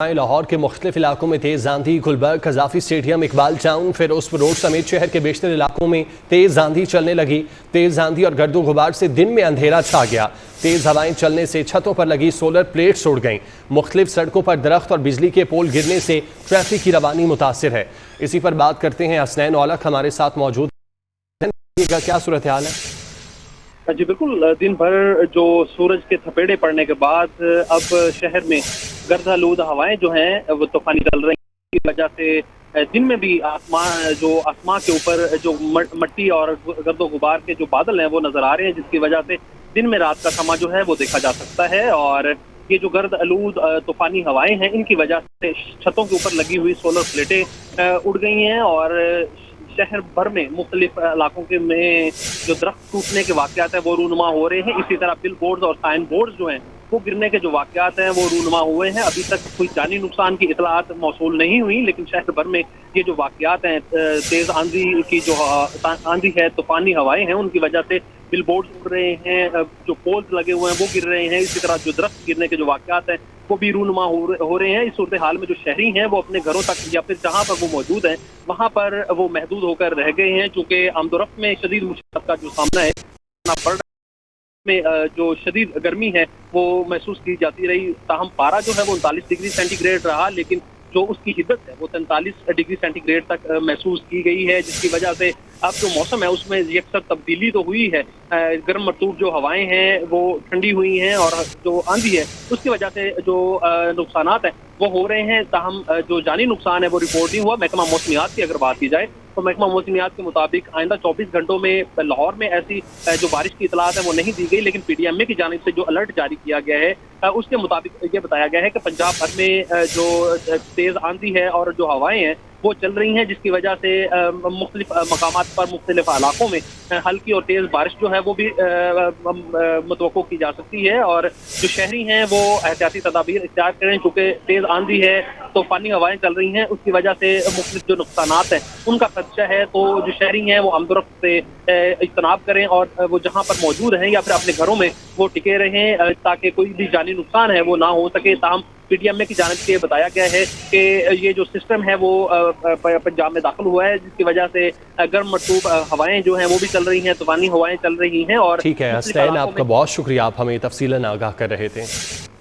लाहौर के मुख्तलिफ इलाकों में तेज आंधी, Gulberg, Gaddafi stadium, Iqbal town, Ferozepur road समेत शहर के बेशतर इलाकों में तेज आंधी चलने लगी। तेज आंधी और गर्दो गुबार से दिन में अंधेरा छा गया। तेज हवाएं चलने से छतों पर लगी सोलर प्लेट्स उड़ गईं। मुख्तलिफ सड़कों पर दरख्त और बिजली के पोल गिरने से ट्रैफिक की रवानी मुतासिर है। इसी पर बात करते हैं, हसनैन औलख हमारे साथ मौजूद हैं। क्या सूरत हाल है? जी बिल्कुल, दिन भर जो सूरज के थपेड़े पड़ने के बाद अब शहर में गर्दालूद हवाएं जो हैं वो तूफानी चल रही हैं। की वजह से दिन में भी आसमां के ऊपर जो मट्टी और गर्दो गुबार के जो बादल हैं वो नजर आ रहे हैं, जिसकी वजह से दिन में रात का समा जो है वो देखा जा सकता है। और ये जो गर्द आलूद तूफानी हवाएं हैं, इनकी वजह से छतों के ऊपर लगी हुई सोलर प्लेटें उड़ गई हैं और शहर भर में मुख्तलिफ इलाकों के में जो दरख्त टूटने के वाकयात हैं वो रूनुमा हो रहे हैं। इसी तरह बिल बोर्ड और साइन बोर्ड जो हैं वो गिरने के जो वाकयात हैं वो रूनुमा हुए हैं। अभी तक कोई जानी नुकसान की इतलात मौसूल नहीं हुई, लेकिन शहर भर में ये जो वाकयात हैं, तेज आंधी की जो आंधी है, तूफानी हवाएं हैं, उनकी वजह से बिल बोर्ड उड़ रहे हैं, जो पोल्स लगे हुए हैं वो गिर रहे हैं। इसी तरह जो दरख्त गिरने के जो वाकयात हैं वो भी रूनुमा हो रहे हैं। इस सूरत हाल में जो शहरी हैं वो अपने घरों तक या फिर जहाँ पर वो मौजूद हैं वहाँ पर वो महदूद होकर रह गए हैं, चूँकि आमदोरफ्त में शदीद मुश्किल का जो सामना है पड़ रहा में जो शदीद गर्मी है वो महसूस की जाती रही। ताहम पारा जो है वो 39 डिग्री सेंटीग्रेड रहा, लेकिन जो उसकी हिद्दत है वो 43 डिग्री सेंटीग्रेड तक महसूस की गई है, जिसकी वजह से अब जो मौसम है उसमें यकसर तब्दीली तो हुई है। गर्म मरतूब जो हवाएं हैं वो ठंडी हुई हैं और जो आंधी है उसकी वजह से जो नुकसानात हैं वो हो रहे हैं। ताहम जो जानी नुकसान है वो रिपोर्ट नहीं हुआ। महकमा मौसमियात की अगर बात की जाए तो महकमा मौसमियात के मुताबिक आइंदा 24 घंटों में लाहौर में ऐसी जो बारिश की इतलात है वो नहीं दी गई, लेकिन PDMA की जानिब से जो अलर्ट जारी किया गया है उसके मुताबिक ये बताया गया है कि पंजाब भर में जो तेज आंधी है और जो हवाएं हैं वो चल रही हैं, जिसकी वजह से मुख्तलिफ मकामात पर मुख्तलिफ इलाकों में हल्की और तेज़ बारिश जो है वो भी मुतवक्को की जा सकती है। और जो शहरी हैं वो एहतियाती तदाबीर इख्तियार करें, चूँकि तेज़ आंधी है, तूफानी हवाएं चल रही हैं, उसकी वजह से मुख्तलिफ जो नुकसानात हैं उनका खदशा है। तो जो शहरी हैं वो आमदोरफ्त से इज्तनाब करें और वो जहाँ पर मौजूद हैं या फिर अपने घरों में वो टिके रहें ताकि कोई भी जानी नुकसान है वो ना हो सके। ताहम PDMA की जानिब से बताया गया है कि ये जो सिस्टम है वो पंजाब में दाखिल हुआ है, जिसकी वजह से गर्म मरतूब हवाएं जो हैं वो भी चल रही हैं, तूफानी हवाएं चल रही हैं। और ठीक है हसनैन, आपका बहुत शुक्रिया, आप हमें तफसीलन आगाह कर रहे थे।